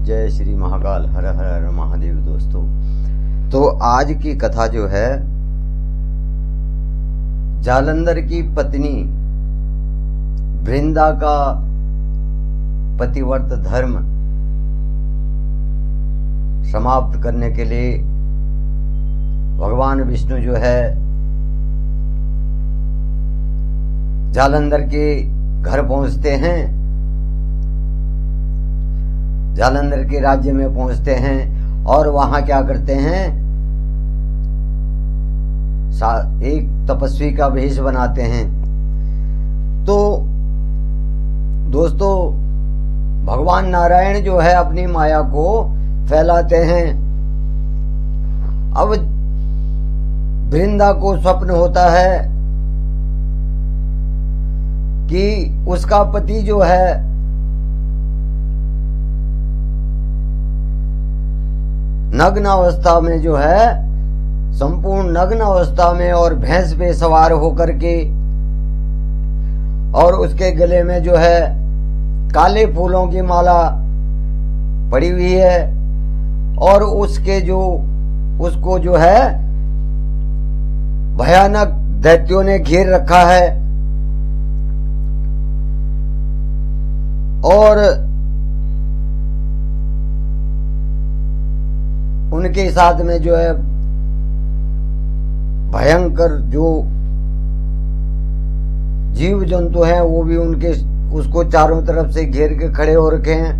जय श्री महाकाल। हर हर हर महादेव। दोस्तों, तो आज की कथा जो है जालंधर की पत्नी वृंदा का पतिव्रत धर्म समाप्त करने के लिए भगवान विष्णु जो है जालंधर के घर पहुंचते हैं, जालंधर के राज्य में पहुंचते हैं और वहां क्या करते हैं, एक तपस्वी का वेश बनाते हैं। तो दोस्तों, भगवान नारायण जो है अपनी माया को फैलाते हैं। अब वृंदा को स्वप्न होता है कि उसका पति जो है नग्न अवस्था में जो है, संपूर्ण नग्न अवस्था में और भैंस पे सवार होकर के, और उसके गले में जो है काले फूलों की माला पड़ी हुई है, और उसको जो है भयानक दैत्यों ने घेर रखा है। और उनके साथ में जो है भयंकर जो जीव जंतु हैं वो भी उसको चारों तरफ से घेर के खड़े हो रखे हैं।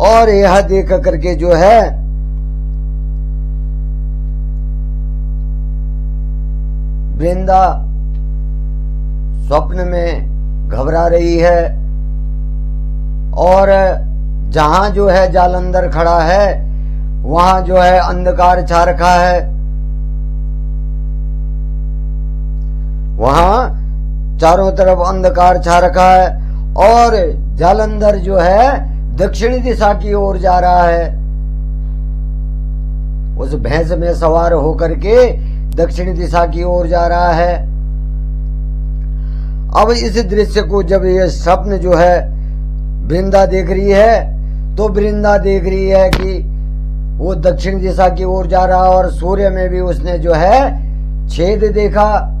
और यह देख करके जो है वृंदा स्वप्न में घबरा रही है, और जहां जो है जालंधर खड़ा है वहां जो है अंधकार छा रखा है। वहां चारों तरफ अंधकार छा रखा है, और जालंधर जो है दक्षिणी दिशा की ओर जा रहा है। उस भैंस में सवार होकर के दक्षिणी दिशा की ओर जा रहा है। अब इस दृश्य को जब ये स्वप्न जो है वृंदा देख रही है, तो वृंदा देख रही है कि वो दक्षिण दिशा की ओर जा रहा, और सूर्य में भी उसने जो है छेद देखा।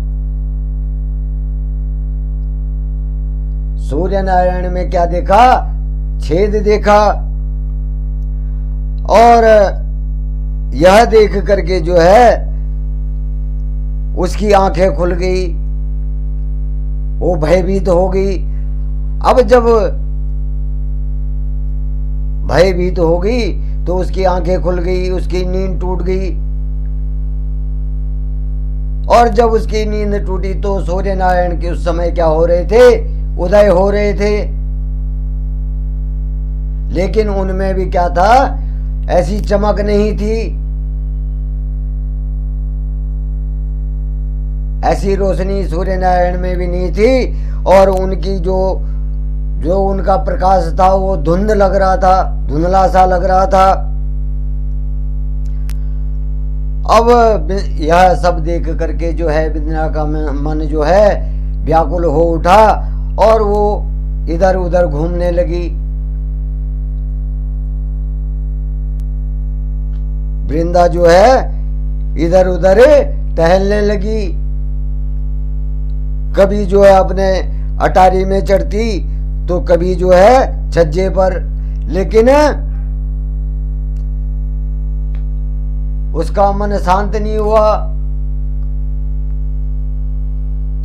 सूर्य नारायण में क्या देखा? छेद देखा। और यह देख करके जो है उसकी आंखें खुल गई, वो भयभीत हो गई। अब जब भयभीत हो गई तो उसकी आंखें खुल गई, उसकी नींद टूट गई। और जब उसकी नींद टूटी तो सूर्य नारायण के उस समय क्या हो रहे थे? उदय हो रहे थे। लेकिन उनमें भी क्या था? ऐसी चमक नहीं थी, ऐसी रोशनी सूर्य नारायण में भी नहीं थी, और उनकी जो उनका प्रकाश था वो धुंध लग रहा था, धुंधला सा लग रहा था। अब यह सब देख करके जो है वृंदा का मन जो है व्याकुल हो उठा, और वो इधर उधर घूमने लगी। वृंदा जो है इधर उधर टहलने लगी। कभी जो है अपने अटारी में चढ़ती, तो कभी जो है छज्जे पर, लेकिन उसका मन शांत नहीं हुआ।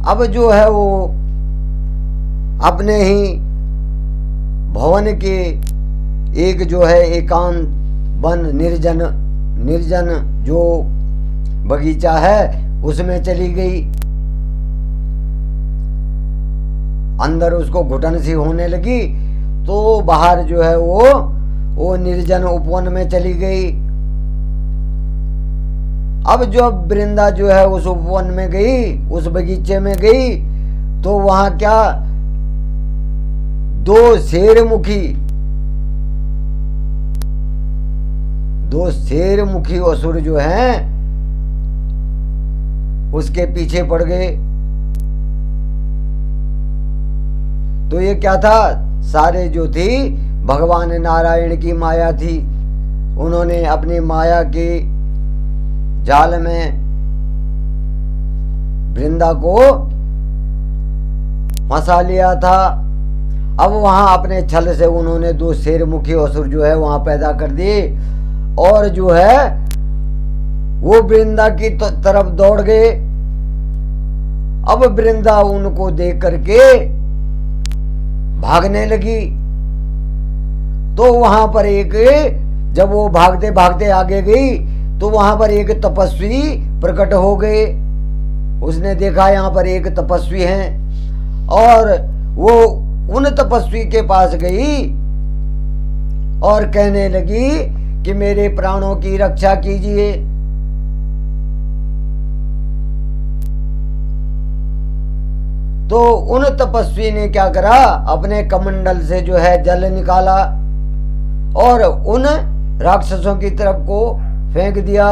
अब जो है वो अपने ही भवन के एक जो है एकांत वन, निर्जन जो बगीचा है उसमें चली गई। अंदर उसको घुटन सी होने लगी, तो बाहर जो है वो निर्जन उपवन में चली गई। अब जब वृंदा जो है उस उपवन में गई, उस बगीचे में गई, तो वहां क्या दो शेरमुखी असुर जो हैं उसके पीछे पड़ गए। तो ये क्या था? सारे जो थी भगवान नारायण की माया थी। उन्होंने अपनी माया के जाल में वृंदा को फंसा लिया था। अब वहां अपने छल से उन्होंने 2 शेरमुखी असुर जो है वहां पैदा कर दिए और जो है वो वृंदा की तरफ दौड़ गए। अब वृंदा उनको देख करके भागने लगी। तो वहां पर जब वो भागते भागते आगे गई तो वहां पर एक तपस्वी प्रकट हो गए। उसने देखा यहाँ पर एक तपस्वी हैं और वो उन तपस्वी के पास गई और कहने लगी कि मेरे प्राणों की रक्षा कीजिए। तो उन तपस्वी ने क्या करा, अपने कमंडल से जो है जल निकाला और उन राक्षसों की तरफ को फेंक दिया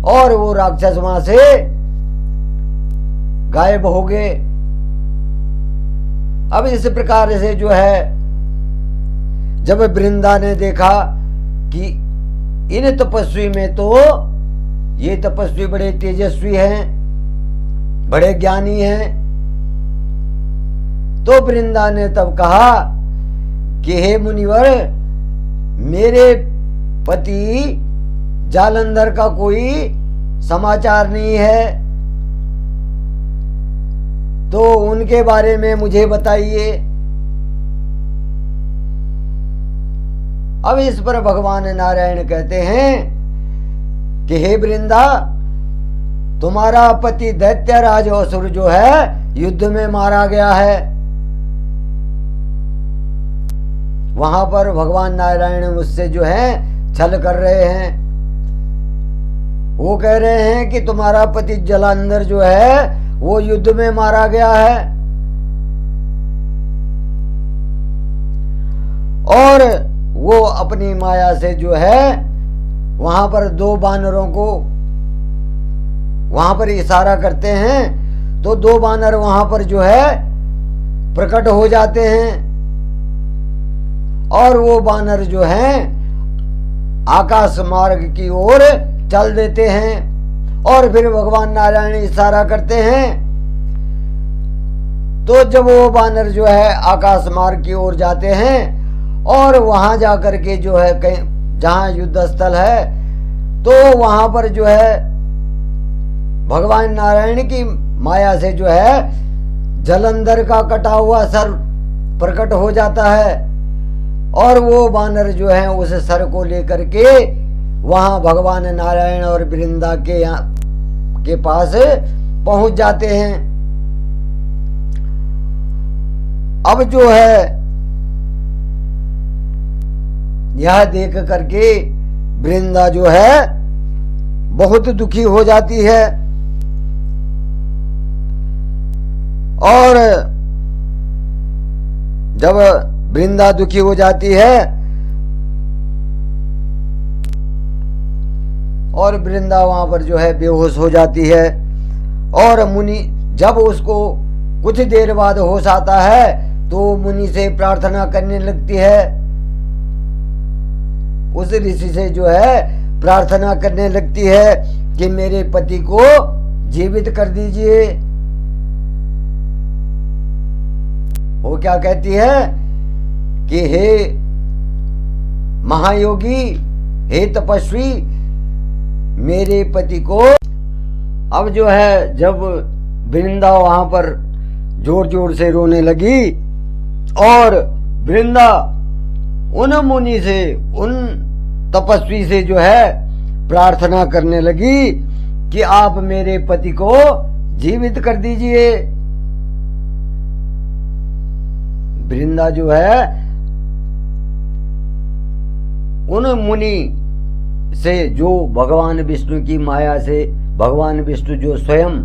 और वो राक्षस वहां से गायब हो गए। अब इस प्रकार से जो है जब वृंदा ने देखा कि इन तपस्वी में तो ये तपस्वी बड़े तेजस्वी हैं, बड़े ज्ञानी हैं, तो वृंदा ने तब कहा कि हे मुनिवर, मेरे पति जालंधर का कोई समाचार नहीं है, तो उनके बारे में मुझे बताइए। अब इस पर भगवान नारायण कहते हैं कि हे वृंदा, तुम्हारा पति दैत्यराज असुर जो है युद्ध में मारा गया है। वहां पर भगवान नारायण मुझसे जो है छल कर रहे हैं। वो कह रहे हैं कि तुम्हारा पति जालंधर जो है वो युद्ध में मारा गया है और वो अपनी माया से जो है वहां पर 2 बानरों को वहां पर इशारा करते हैं, तो 2 बानर वहां पर जो है प्रकट हो जाते हैं और वो बानर जो हैं आकाश मार्ग की ओर चल देते हैं और फिर भगवान नारायण इशारा करते हैं। तो जब वो बानर जो है आकाश मार्ग की ओर जाते हैं और वहां जाकर के जो है कहीं जहां युद्ध स्थल है, तो वहां पर जो है भगवान नारायण की माया से जो है जालंधर का कटा हुआ सर प्रकट हो जाता है और वो बानर जो है उस सर को लेकर के वहां भगवान नारायण और वृंदा के पास पहुंच जाते हैं। अब जो है यह देख करके वृंदा जो है बहुत दुखी हो जाती है और जब वृंदा दुखी हो जाती है और वृंदा वहां पर जो है बेहोश हो जाती है और मुनि जब उसको कुछ देर बाद होश आता है तो मुनि से प्रार्थना करने लगती है, उस ऋषि से जो है प्रार्थना करने लगती है कि मेरे पति को जीवित कर दीजिए। वो क्या कहती है कि हे महायोगी, हे तपस्वी, मेरे पति को। अब जो है जब वृंदा वहां पर जोर जोर से रोने लगी और वृंदा उन मुनि से, उन तपस्वी से जो है प्रार्थना करने लगी कि आप मेरे पति को जीवित कर दीजिए। वृंदा जो है उन मुनि से, जो भगवान विष्णु की माया से, भगवान विष्णु जो स्वयं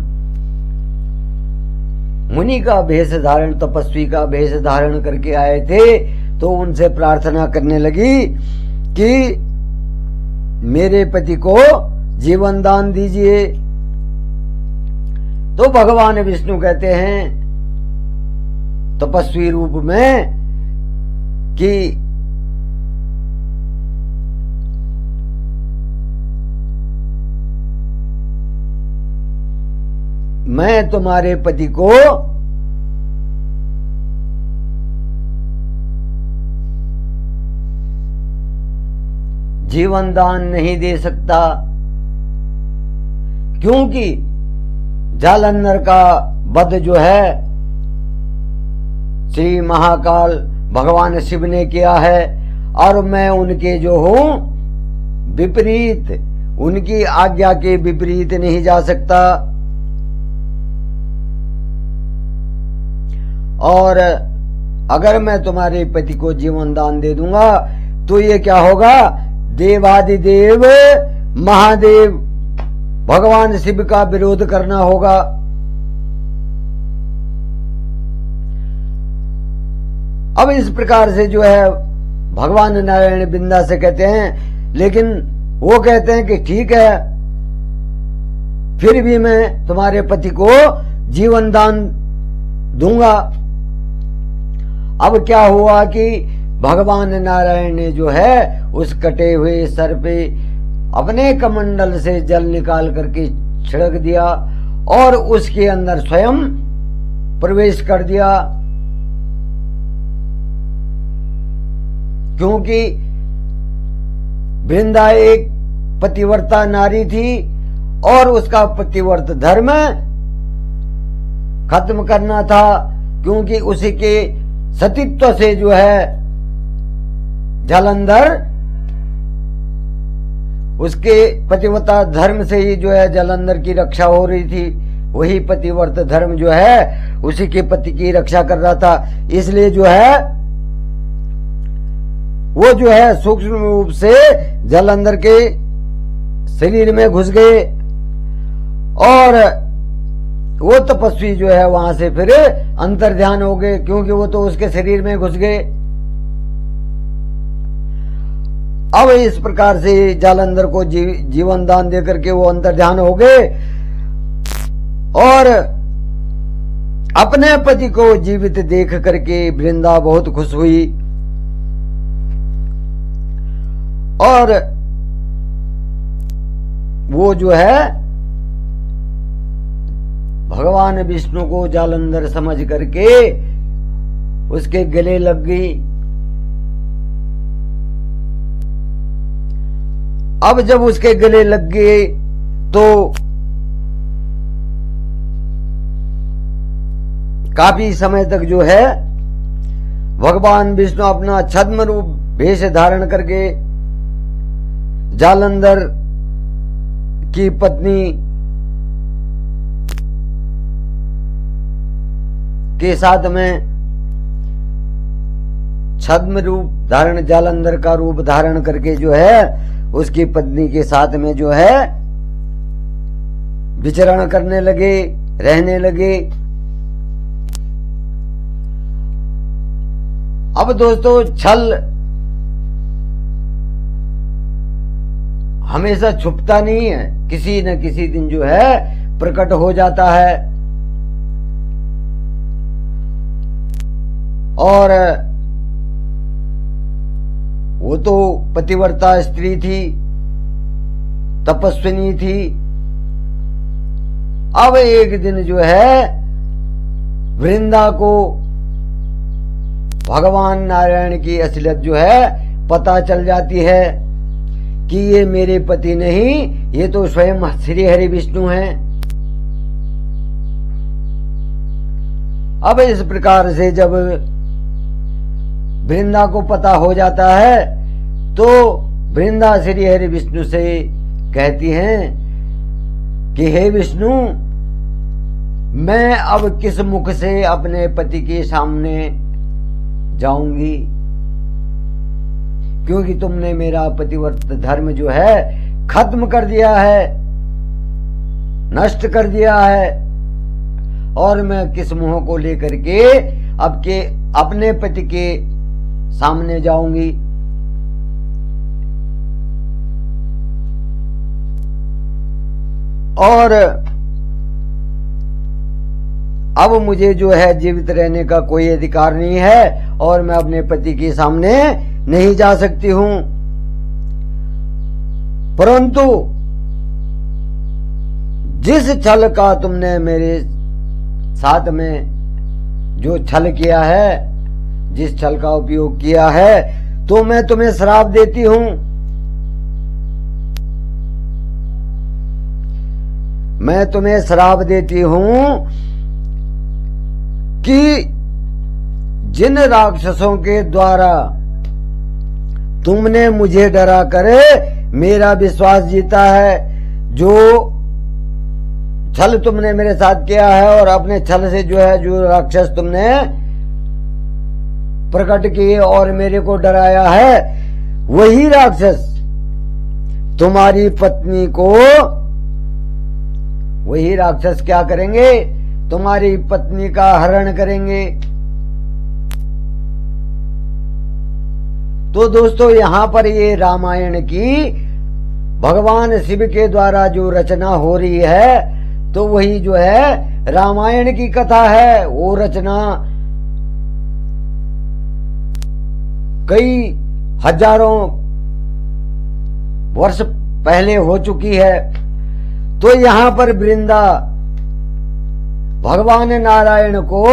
मुनि का भेष धारण, तपस्वी का भेष धारण करके आए थे, तो उनसे प्रार्थना करने लगी कि मेरे पति को जीवन दान दीजिए। तो भगवान विष्णु कहते हैं तपस्वी रूप में कि मैं तुम्हारे पति को जीवन दान नहीं दे सकता, क्योंकि जालंधर का वध जो है श्री महाकाल भगवान शिव ने किया है, और मैं उनके जो हूं विपरीत, उनकी आज्ञा के विपरीत नहीं जा सकता। और अगर मैं तुम्हारे पति को जीवन दान दे दूंगा तो ये क्या होगा, देवादिदेव महादेव भगवान शिव का विरोध करना होगा। अब इस प्रकार से जो है भगवान नारायण बिंदा से कहते हैं, लेकिन वो कहते हैं कि ठीक है, फिर भी मैं तुम्हारे पति को जीवन दान दूंगा। अब क्या हुआ कि भगवान नारायण ने जो है उस कटे हुए सर पे अपने कमंडल से जल निकाल करके छिड़क दिया और उसके अंदर स्वयं प्रवेश कर दिया, क्योंकि वृंदा एक पतिव्रता नारी थी और उसका पतिव्रत धर्म खत्म करना था, क्योंकि उसी के सतीत्व से जो है जालंधर, उसके पतिव्रता धर्म से ही जो है जालंधर की रक्षा हो रही थी। वही पतिव्रत धर्म जो है उसी के पति की रक्षा कर रहा था। इसलिए जो है वो जो है सूक्ष्म रूप से जालंधर के शरीर में घुस गए और वो तपस्वी जो है वहां से फिर अंतर्ध्यान हो गए, क्योंकि वो तो उसके शरीर में घुस गए। अब इस प्रकार से जालंधर को जीवन दान देकर के वो अंतर्ध्यान हो गए और अपने पति को जीवित देख करके वृंदा बहुत खुश हुई और वो जो है भगवान विष्णु को जालंधर समझ करके उसके गले लग गई। अब जब उसके गले लग गए तो काफी समय तक जो है भगवान विष्णु अपना छद्म रूप भेष धारण करके जालंधर की पत्नी के साथ में छद्म रूप धारण, जालंधर का रूप धारण करके जो है उसकी पत्नी के साथ में जो है विचरण करने लगे, रहने लगे। अब दोस्तों छल हमेशा छुपता नहीं है, किसी न किसी दिन जो है प्रकट हो जाता है। और वो तो पतिव्रता स्त्री थी, तपस्विनी थी। अब एक दिन जो है वृंदा को भगवान नारायण की असलियत जो है पता चल जाती है कि ये मेरे पति नहीं, ये तो स्वयं श्री हरि विष्णु हैं। अब इस प्रकार से जब वृंदा को पता हो जाता है तो वृंदा श्री हरि विष्णु से कहती हैं कि हे विष्णु, मैं अब किस मुख से अपने पति के सामने जाऊंगी, क्योंकि तुमने मेरा पतिव्रत धर्म जो है खत्म कर दिया है, नष्ट कर दिया है, और मैं किस मुंह को लेकर के अपने पति के सामने जाऊंगी। और अब मुझे जो है जीवित रहने का कोई अधिकार नहीं है और मैं अपने पति के सामने नहीं जा सकती हूं। परंतु जिस छल का तुमने मेरे साथ में जो छल किया है, जिस छल का उपयोग किया है, तो मैं तुम्हें श्राप देती हूं। मैं तुम्हें श्राप देती हूं कि जिन राक्षसों के द्वारा तुमने मुझे डरा कर मेरा विश्वास जीता है, जो छल तुमने मेरे साथ किया है और अपने छल से जो है जो राक्षस तुमने प्रकट किए और मेरे को डराया है, वही राक्षस तुम्हारी पत्नी को, वही राक्षस क्या करेंगे, तुम्हारी पत्नी का हरण करेंगे। तो दोस्तों यहां पर ये रामायण की भगवान शिव के द्वारा जो रचना हो रही है, तो वही जो है रामायण की कथा है। वो रचना कई हजारों वर्ष पहले हो चुकी है। तो यहां पर वृंदा भगवान नारायण को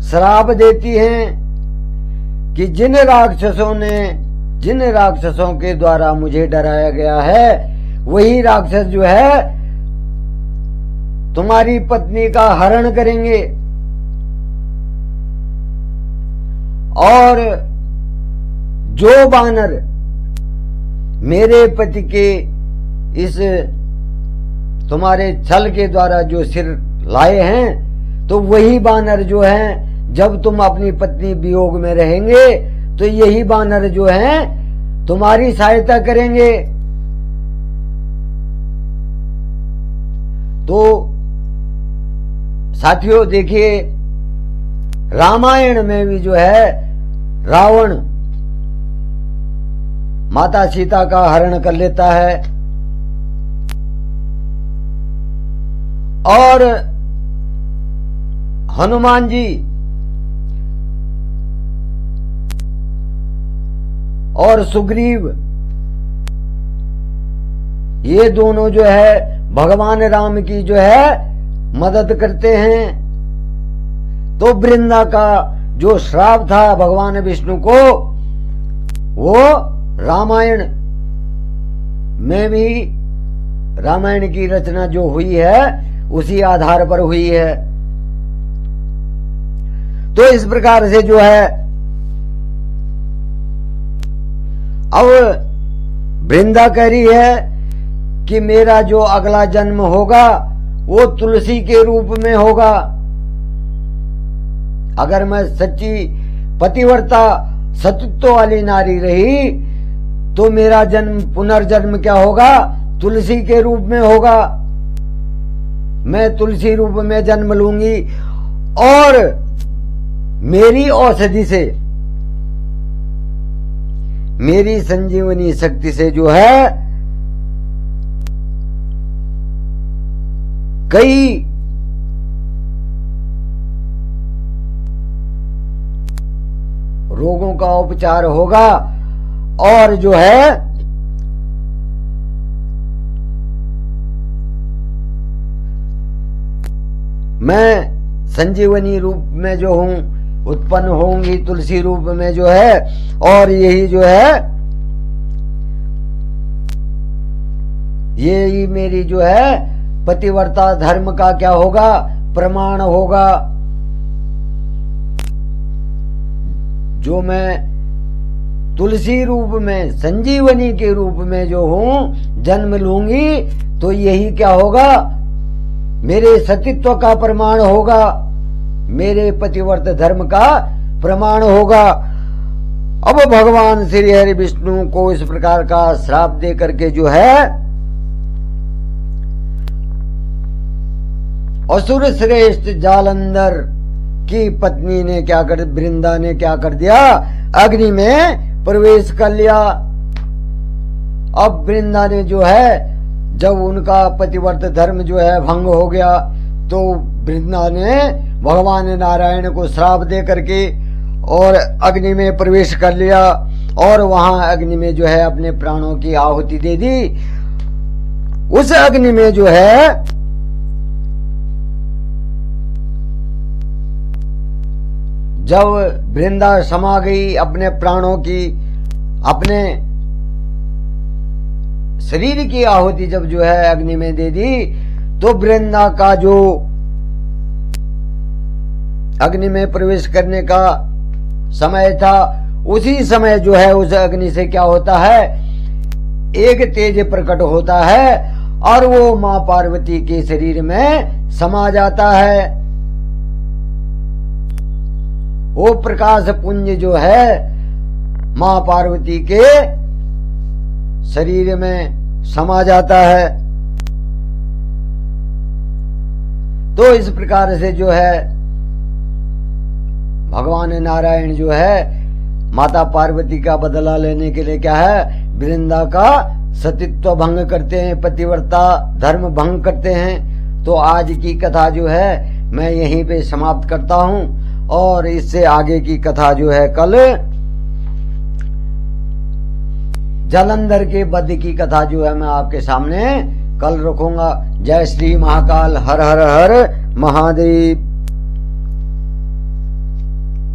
श्राप देती हैं कि जिन राक्षसों के द्वारा मुझे डराया गया है, वही राक्षस जो है तुम्हारी पत्नी का हरण करेंगे और जो बानर मेरे पति के इस तुम्हारे छल के द्वारा जो सिर लाए हैं, तो वही बानर जो हैं जब तुम अपनी पत्नी वियोग में रहेंगे तो यही बानर जो हैं तुम्हारी सहायता करेंगे। तो साथियों देखिए, रामायण में भी जो है रावण माता सीता का हरण कर लेता है और हनुमान जी और सुग्रीव ये दोनों जो है भगवान राम की जो है मदद करते हैं। तो वृंदा का जो श्राप था भगवान विष्णु को, वो रामायण में भी रामायण की रचना जो हुई है उसी आधार पर हुई है। तो इस प्रकार से जो है अब वृंदा कह रही है कि मेरा जो अगला जन्म होगा वो तुलसी के रूप में होगा। अगर मैं सच्ची पतिव्रता सतत्व वाली नारी रही तो मेरा जन्म पुनर्जन्म क्या होगा, तुलसी के रूप में होगा। मैं तुलसी रूप में जन्म लूंगी और मेरी औषधि से, मेरी संजीवनी शक्ति से जो है कई रोगों का उपचार होगा और जो है मैं संजीवनी रूप में जो हूं उत्पन्न होंगी तुलसी रूप में जो है, और यही जो है यही मेरी जो है पतिव्रता धर्म का क्या होगा, प्रमाण होगा। जो मैं तुलसी रूप में संजीवनी के रूप में जो हूं जन्म लूंगी तो यही क्या होगा, मेरे सतीत्व का प्रमाण होगा, मेरे पतिव्रत धर्म का प्रमाण होगा। अब भगवान श्री हरि विष्णु को इस प्रकार का श्राप दे करके जो है असुर श्रेष्ठ जालंधर की पत्नी ने क्या कर, वृंदा ने क्या कर दिया, अग्नि में प्रवेश कर लिया। अब वृंदा ने जो है जब उनका पतिव्रत धर्म जो है भंग हो गया तो वृंदा ने भगवान नारायण को श्राप दे करके और अग्नि में प्रवेश कर लिया और वहां अग्नि में जो है अपने प्राणों की आहुति दे दी। उस अग्नि में जो है जब वृंदा समा गई, अपने प्राणों की, अपने शरीर की आहुति जब जो है अग्नि में दे दी, तो वृंदा का जो अग्नि में प्रवेश करने का समय था, उसी समय जो है उस अग्नि से क्या होता है, एक तेज प्रकट होता है और वो मां पार्वती के शरीर में समा जाता है। वो प्रकाश पुंज जो है मां पार्वती के शरीर में समा जाता है। तो इस प्रकार से जो है भगवान नारायण जो है माता पार्वती का बदला लेने के लिए क्या है, वृंदा का सतीत्व भंग करते हैं, पतिव्रता धर्म भंग करते हैं। तो आज की कथा जो है मैं यहीं पे समाप्त करता हूं और इससे आगे की कथा जो है कल जालंधर के वध की कथा जो है मैं आपके सामने कल रखूंगा। जय श्री महाकाल, हर हर हर महादेव।